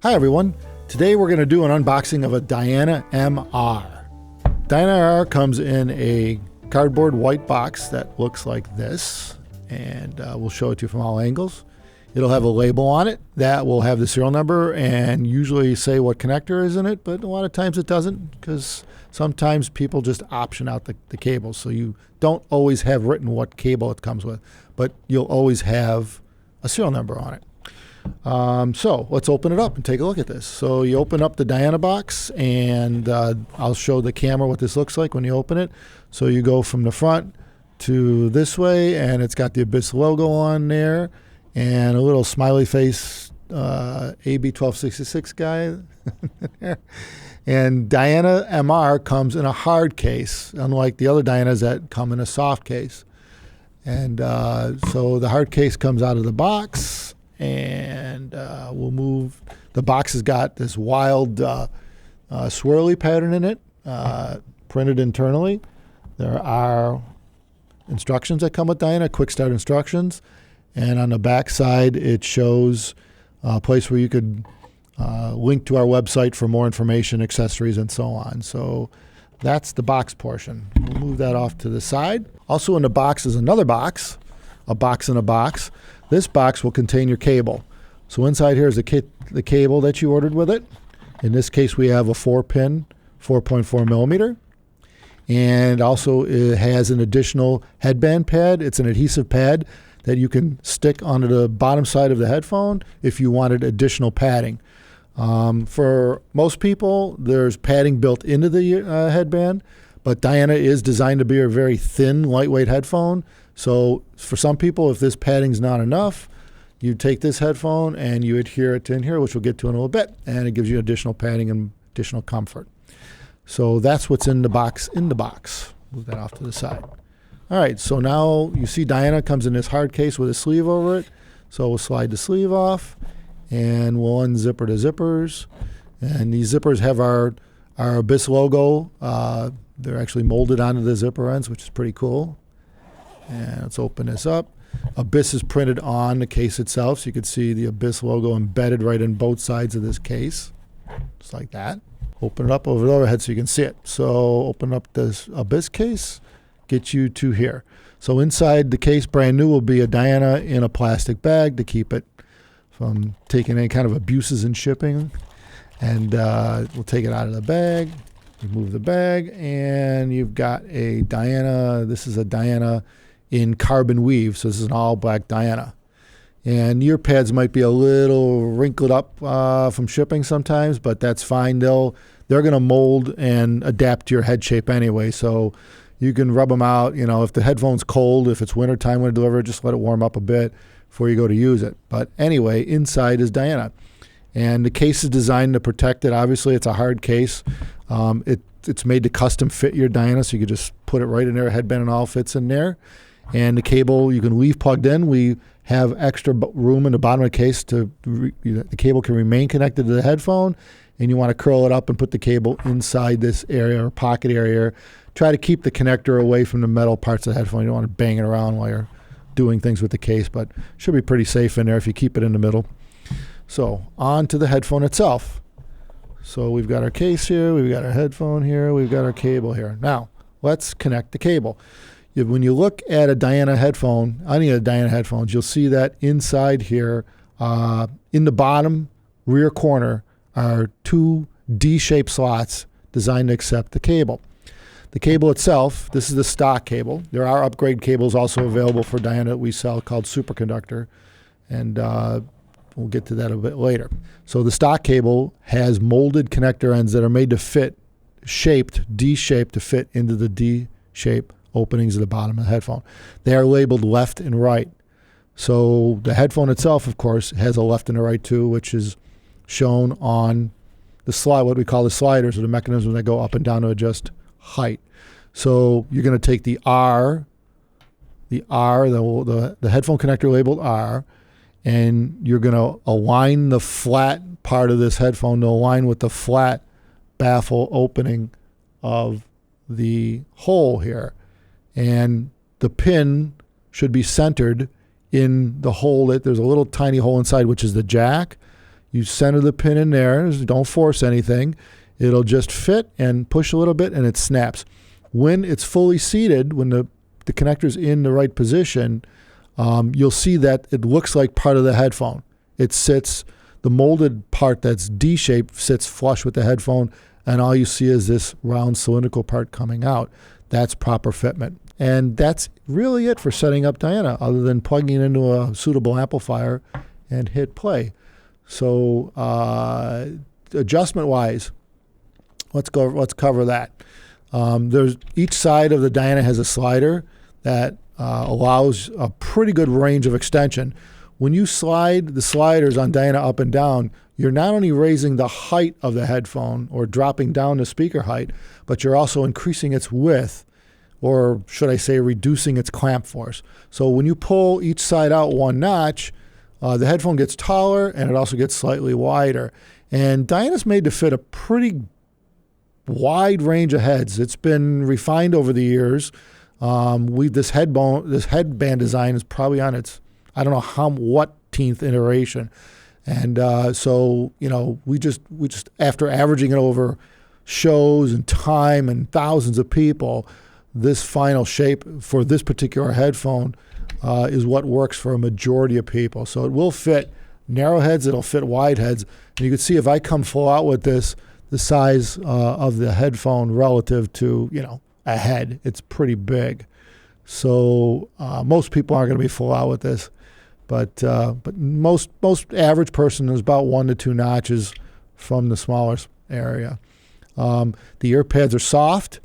Hi everyone, today we're going to do an unboxing of a Diana MR. Diana MR comes in a cardboard white box that looks like this, and we'll show it to you from all angles. It'll have a label on it that will have the serial number and usually say what connector is in it, but a lot of times it doesn't because sometimes people just option out the cables, so you don't always have written what cable it comes with, but you'll always have a serial number on it. So let's open it up and take a look at this. So you open up the Diana box, and I'll show the camera what this looks like when you open it. So you go from the front to this way, and it's got the Abyss logo on there and a little smiley face AB1266 guy there. And Diana MR comes in a hard case, unlike the other Dianas that come in a soft case. And so the hard case comes out of the box, and we'll move. The box has got this wild swirly pattern in it, printed internally. There are instructions that come with Diana, quick start instructions, and on the back side it shows a place where you could link to our website for more information, accessories, and so on. So that's the box portion. We'll move that off to the side. Also in the box is another box, a box in a box. This box will contain your cable. So inside here is the cable that you ordered with it. In this case, we have a 4-pin, 4.4 millimeter. And also it has an additional headband pad. It's an adhesive pad that you can stick onto the bottom side of the headphone if you wanted additional padding. For most people, there's padding built into the headband, but Diana is designed to be a very thin, lightweight headphone. So for some people, if this padding's not enough, you take this headphone and you adhere it to in here, which we'll get to in a little bit, and it gives you additional padding and additional comfort. So that's what's in the box. Move that off to the side. All right, so now you see Diana comes in this hard case with a sleeve over it. So we'll slide the sleeve off, and we'll unzipper the zippers. And these zippers have our Abyss logo. They're actually molded onto the zipper ends, which is pretty cool. And let's open this up. Abyss is printed on the case itself, so you can see the Abyss logo embedded right in both sides of this case, just like that. Open it up over the overhead so you can see it. So open up this Abyss case, get you to here. So inside the case, brand new, will be a Diana in a plastic bag to keep it from taking any kind of abuses in shipping. And we'll take it out of the bag, remove the bag, and you've got a Diana. This is a Diana in carbon weave, so this is an all black Diana. And ear pads might be a little wrinkled up from shipping sometimes, but that's fine. They're going to mold and adapt to your head shape anyway, so you can rub them out. You know, if the headphone's cold, if it's wintertime when it delivers, just let it warm up a bit before you go to use it. But anyway, inside is Diana. And the case is designed to protect it. Obviously, it's a hard case. It's made to custom fit your Diana, so you can just put it right in there. A headband and all fits in there. And the cable you can leave plugged in. We have extra room in the bottom of the case to the cable can remain connected to the headphone. And you want to curl it up and put the cable inside this area or pocket area. Try to keep the connector away from the metal parts of the headphone. You don't want to bang it around while you're doing things with the case, but should be pretty safe in there if you keep it in the middle. So on to the headphone itself. So we've got our case here, we've got our headphone here, we've got our cable here. Now let's connect the cable. When you look at a Diana headphone, any of the Diana headphones, you'll see that inside here, in the bottom rear corner, are two D-shaped slots designed to accept the cable. The cable itself, this is the stock cable. There are upgrade cables also available for Diana that we sell called superconductor, and we'll get to that a bit later. So the stock cable has molded connector ends that are made to fit, D-shaped to fit into the D-shape openings at the bottom of the headphone. They are labeled left and right. So the headphone itself, of course, has a left and a right too, which is shown on the slide, what we call the sliders, or the mechanisms that go up and down to adjust height. So you're going to take the headphone connector labeled R, and you're going to align the flat part of this headphone to align with the flat baffle opening of the hole here. And the pin should be centered in the hole. There's a little tiny hole inside, which is the jack. You center the pin in there. Don't force anything. It'll just fit and push a little bit, and it snaps. When it's fully seated, when the connector's in the right position, you'll see that it looks like part of the headphone. It sits, the molded part that's D-shaped sits flush with the headphone, and all you see is this round cylindrical part coming out. That's proper fitment. And that's really it for setting up Diana, other than plugging it into a suitable amplifier and hit play. So adjustment-wise, let's cover that. There's each side of the Diana has a slider that allows a pretty good range of extension. When you slide the sliders on Diana up and down, you're not only raising the height of the headphone or dropping down the speaker height, but you're also increasing its width, or should I say reducing its clamp force. So when you pull each side out one notch, the headphone gets taller and it also gets slightly wider. And Diana's made to fit a pretty wide range of heads. It's been refined over the years. This headband design is probably on its, I don't know what 10th iteration. And so, we just after averaging it over shows and time and thousands of people, this final shape for this particular headphone is what works for a majority of people. So it will fit narrow heads, it'll fit wide heads. And you can see if I come full out with this, the size of the headphone relative to, a head, it's pretty big. So most people aren't going to be full out with this. But most average person is about 1 to 2 notches from the smaller area. The earpads are soft.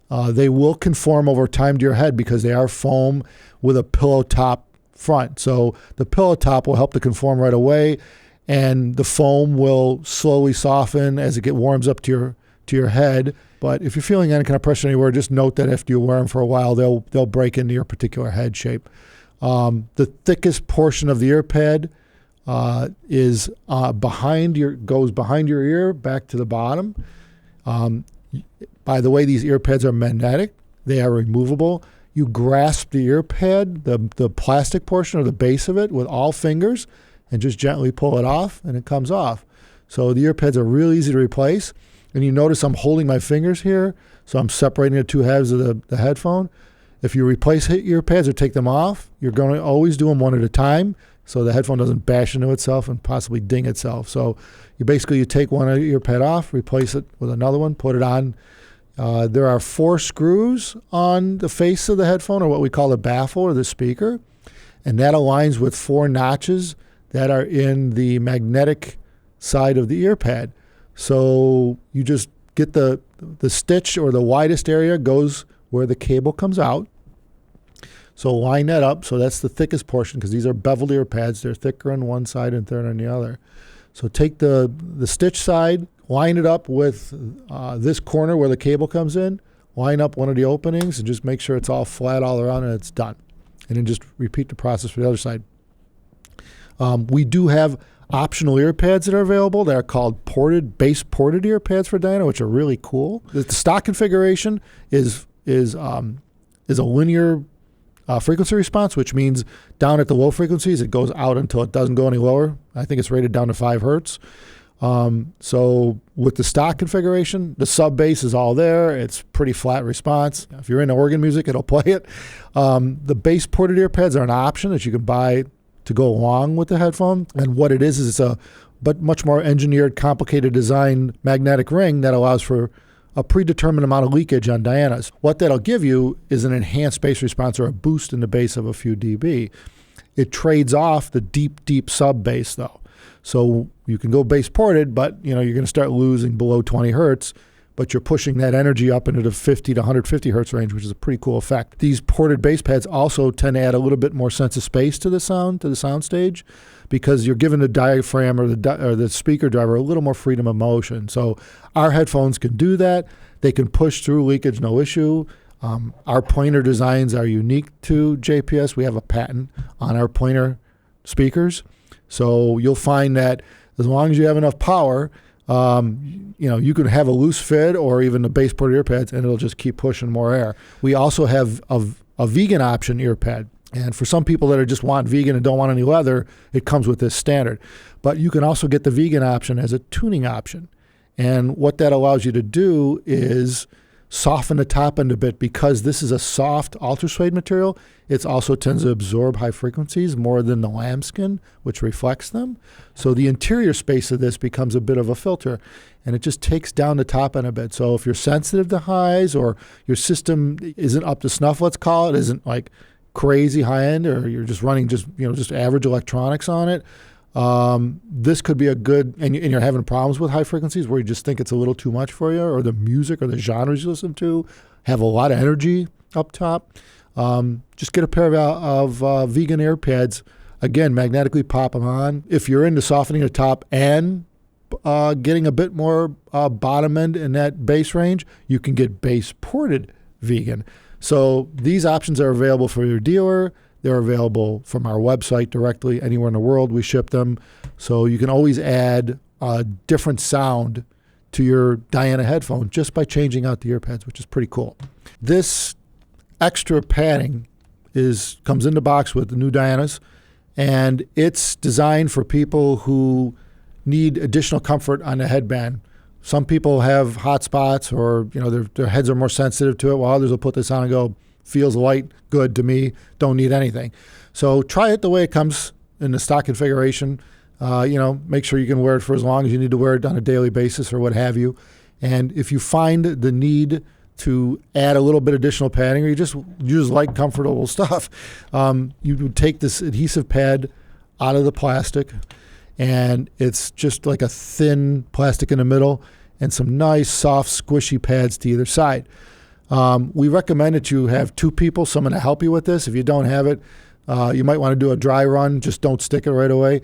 They will conform over time to your head because they are foam with a pillow top front. So the pillow top will help to conform right away, and the foam will slowly soften as it warms up to your head. But if you're feeling any kind of pressure anywhere, just note that after you wear them for a while, they'll break into your particular head shape. The thickest portion of the earpad is goes behind your ear back to the bottom. By the way, these earpads are magnetic. They are removable. You grasp the earpad, the plastic portion or the base of it, with all fingers and just gently pull it off, and it comes off. So the earpads are real easy to replace. And you notice I'm holding my fingers here, so I'm separating the two halves of the headphone. If you replace earpads or take them off, you're going to always do them one at a time so the headphone doesn't bash into itself and possibly ding itself. So you take one earpad off, replace it with another one, put it on. There are 4 screws on the face of the headphone, or what we call the baffle or the speaker, and that aligns with 4 notches that are in the magnetic side of the earpad. So you just get the stitch, or the widest area goes where the cable comes out. So line that up. So that's the thickest portion, because these are beveled earpads. They're thicker on one side and thinner on the other. So take the stitch side, line it up with this corner where the cable comes in, line up one of the openings, and just make sure it's all flat all around and it's done. And then just repeat the process for the other side. We do have optional earpads that are available. They're called base ported earpads for Diana, which are really cool. The stock configuration is a linear frequency response, which means down at the low frequencies, it goes out until it doesn't go any lower. I think it's rated down to 5 hertz. So with the stock configuration, the sub bass is all there. It's pretty flat response. If you're into organ music, it'll play it. The base ported earpads are an option that you can buy to go along with the headphone. And what it is it's a much more engineered, complicated design magnetic ring that allows for a predetermined amount of leakage on Dianas. What that'll give you is an enhanced bass response, or a boost in the bass of a few dB. It trades off the deep sub bass though. So you can go bass ported, but you're going to start losing below 20 hertz, but you're pushing that energy up into the 50 to 150 hertz range, which is a pretty cool effect. These ported bass pads also tend to add a little bit more sense of space to the sound stage, because you're giving the diaphragm or the speaker driver a little more freedom of motion. So our headphones can do that. They can push through leakage, no issue. Our pointer designs are unique to JPS. We have a patent on our pointer speakers. So you'll find that as long as you have enough power, you could have a loose fit or even the bass ported earpads, and it'll just keep pushing more air. We also have a vegan option earpad. And for some people that are just want vegan and don't want any leather, it comes with this standard. But you can also get the vegan option as a tuning option. And what that allows you to do is soften the top end a bit. Because this is a soft ultra suede material, it also tends to absorb high frequencies more than the lambskin, which reflects them. So the interior space of this becomes a bit of a filter, and it just takes down the top end a bit. So if you're sensitive to highs, or your system isn't up to snuff, let's call it, isn't like crazy high end, or you're just running just average electronics on it, this could be a good, and you're having problems with high frequencies where you just think it's a little too much for you, or the music or the genres you listen to have a lot of energy up top. Just get a pair of vegan earpads. Again, magnetically pop them on. If you're into softening the top and getting a bit more bottom end in that bass range, you can get bass ported vegan. So these options are available for your dealer. They're available from our website directly anywhere in the world. We ship them. So you can always add a different sound to your Diana headphone just by changing out the earpads, which is pretty cool. This extra padding comes in the box with the new Dianas, and it's designed for people who need additional comfort on the headband. Some people have hot spots, or their heads are more sensitive to it, while others will put this on and go, feels light, good to me, don't need anything. So try it the way it comes in the stock configuration. Make sure you can wear it for as long as you need to wear it on a daily basis or what have you. And if you find the need to add a little bit additional padding, or you just like comfortable stuff, you would take this adhesive pad out of the plastic, and it's just like a thin plastic in the middle and some nice, soft, squishy pads to either side. We recommend that you have two people, someone to help you with this. If you don't have it, you might want to do a dry run. Just don't stick it right away.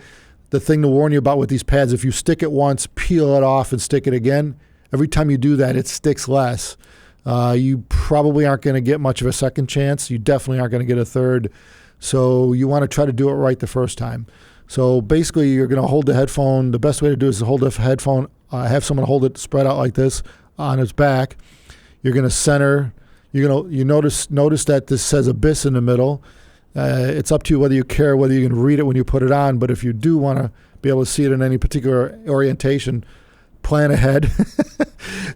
The thing to warn you about with these pads, if you stick it once, peel it off and stick it again, every time you do that, it sticks less. You probably aren't going to get much of a second chance. You definitely aren't going to get a third. So you want to try to do it right the first time. So basically, you're going to hold the headphone. The best way to do it is to hold the headphone, have someone hold it spread out like this on its back. You're going to center. You notice that this says Abyss in the middle. It's up to you whether you care whether you can read it when you put it on. But if you do want to be able to see it in any particular orientation, plan ahead.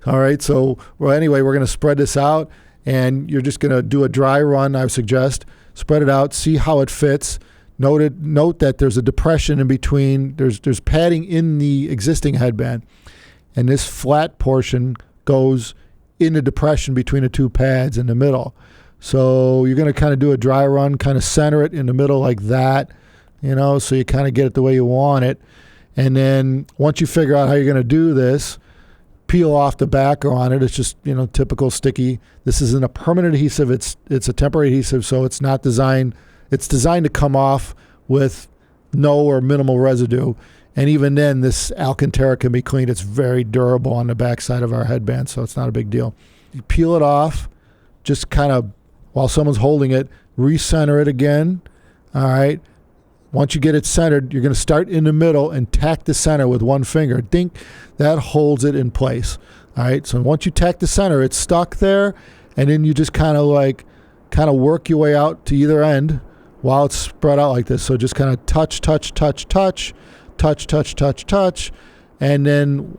All right. So anyway, we're going to spread this out, and you're just going to do a dry run. I would suggest spread it out, see how it fits. Note that there's a depression in between. There's padding in the existing headband, and this flat portion goes in the depression between the two pads in the middle. So you're going to kind of do a dry run, kind of center it in the middle like that, so you kind of get it the way you want it. And then once you figure out how you're going to do this, peel off the backer on it. It's just, typical sticky. This isn't a permanent adhesive. It's a temporary adhesive, so it's not designed. It's designed to come off with no or minimal residue. And even then, this Alcantara can be cleaned. It's very durable on the backside of our headband, so it's not a big deal. You peel it off, just kind of, while someone's holding it, recenter it again. All right. Once you get it centered, you're going to start in the middle and tack the center with one finger. Dink, that holds it in place. All right. So once you tack the center, it's stuck there, and then you just kind of work your way out to either end while it's spread out like this. So just kind of touch, and then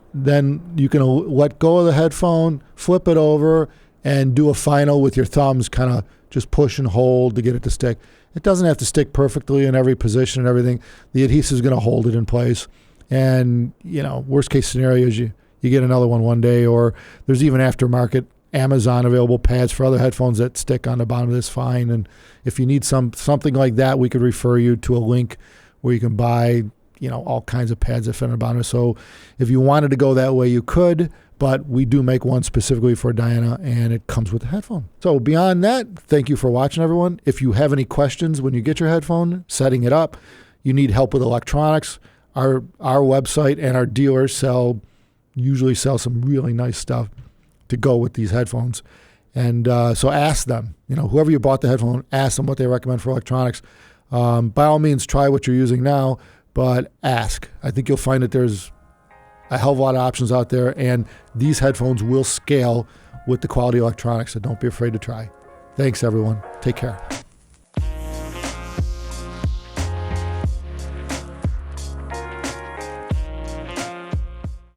you can let go of the headphone, flip it over, and do a final with your thumbs, kind of just push and hold to get it to stick. It doesn't have to stick perfectly in every position and everything. The adhesive is going to hold it in place. And, worst case scenario is you get another one day, or there's even aftermarket Amazon available pads for other headphones that stick on the bottom of this fine. And if you need something like that, we could refer you to a link where you can buy, all kinds of pads that fit on the bottom. So if you wanted to go that way, you could, but we do make one specifically for Diana, and it comes with the headphone. So beyond that, thank you for watching, everyone. If you have any questions when you get your headphone, setting it up, you need help with electronics, our website and our dealers usually sell some really nice stuff to go with these headphones. And so ask them, whoever you bought the headphone, ask them what they recommend for electronics. By all means, try what you're using now, but ask. I think you'll find that there's a hell of a lot of options out there, and these headphones will scale with the quality electronics, so don't be afraid to try. Thanks, everyone. Take care.